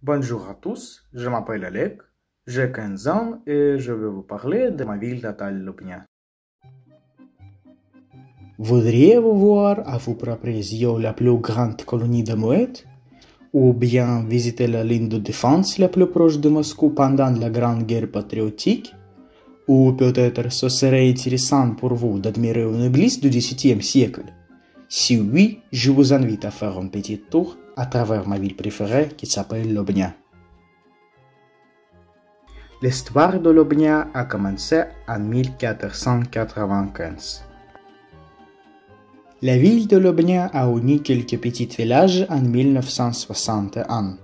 Bonjour à tous, je m'appelle Alec, j'ai 15 ans et je vais vous parler de ma ville natale Lobnya. Voudriez-vous voir à vos propres yeux la plus grande colonie de mouettes? Ou bien visiter la ligne de défense la plus proche de Moscou pendant la Grande Guerre patriotique? Ou peut-être ce serait intéressant pour vous d'admirer une église du XVIIe siècle? Si oui, je vous invite à faire un petit tour à travers ma ville préférée qui s'appelle Lobnya. L'histoire de Lobnya a commencé en 1495. La ville de Lobnya a uni quelques petits villages en 1961.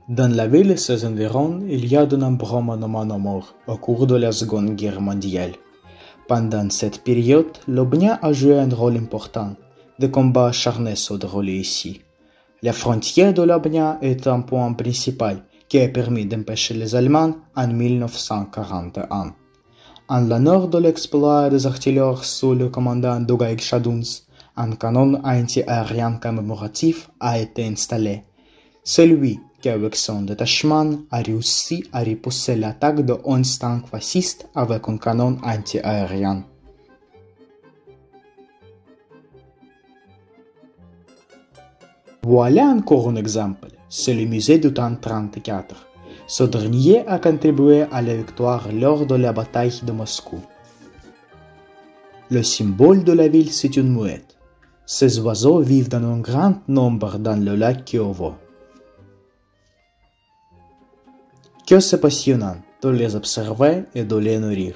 Dans la ville et ses environs, il y a de nombreux monuments aux morts au cours de la Seconde Guerre mondiale. Pendant cette période, Lobnya a joué un rôle important. Des combats acharnés se déroulaient ici. La frontière de Lobnya est un point principal qui a permis d'empêcher les Allemands en 1941. En l'honneur de l'exploit des artilleurs sous le commandant Dougaï Shaduns, un canon anti-aérien commémoratif a été installé. Celui qui, avec son détachement, a réussi à repousser l'attaque de 11 tanks fascistes avec un canon anti-aérien. Voilà encore un exemple, c'est le musée du Tank 34. Ce dernier a contribué à la victoire lors de la bataille de Moscou. Le symbole de la ville, c'est une mouette. Ces oiseaux vivent dans un grand nombre dans le lac Kiovo. Que c'est passionnant de les observer et de les nourrir.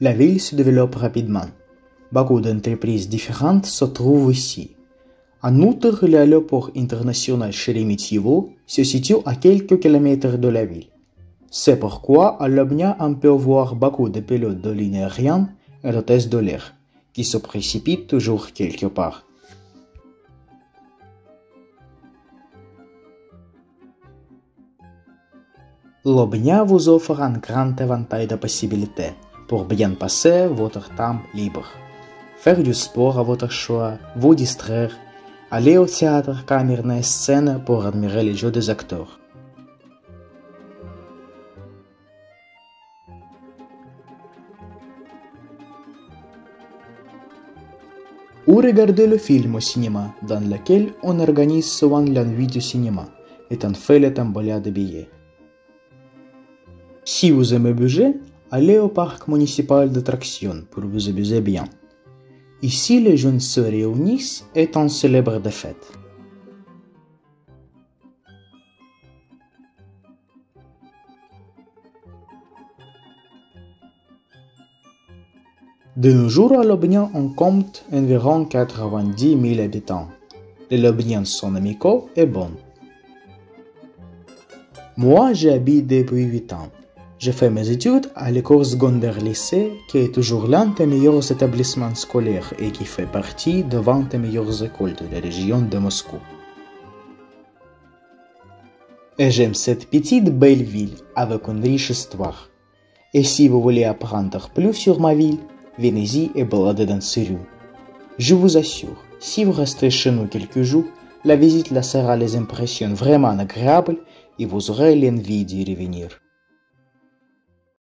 La ville se développe rapidement. Beaucoup d'entreprises différentes se trouvent ici. En outre, l'aéroport international Sheremetyevo se situe à quelques kilomètres de la ville. C'est pourquoi à Lobnya on peut voir beaucoup de pilotes de ligne aérienne et d'hôtesses de l'air qui se précipitent toujours quelque part. Lobnya vous offre un grand éventail de possibilités pour bien passer votre temps libre. Faire du sport à votre choix, vous distraire, aller au théâtre caméra scène pour admirer les jeux des acteurs. Ou regarder le film au cinéma, dans lequel on organise souvent la nuit du cinéma, et on fait le tombola de billets. Si vous aimez bouger, allez au parc municipal d'attractions pour vous amuser bien. Ici, les jeunes se réunissent et on célèbre des fêtes. De nos jours, à Lobnya, on compte environ 90 000 habitants. Les Lobnyans sont amicaux et bons. Moi, j'habite depuis 8 ans. J'ai fait mes études à l'école secondaire lycée, qui est toujours l'un des meilleurs établissements scolaires et qui fait partie de 20 des meilleures écoles de la région de Moscou. Et j'aime cette petite belle ville avec une riche histoire. Et si vous voulez apprendre plus sur ma ville, venez-y et baladez dans ces rues. Je vous assure, si vous restez chez nous quelques jours, la visite laissera les impressions vraiment agréables et vous aurez l'envie d'y revenir.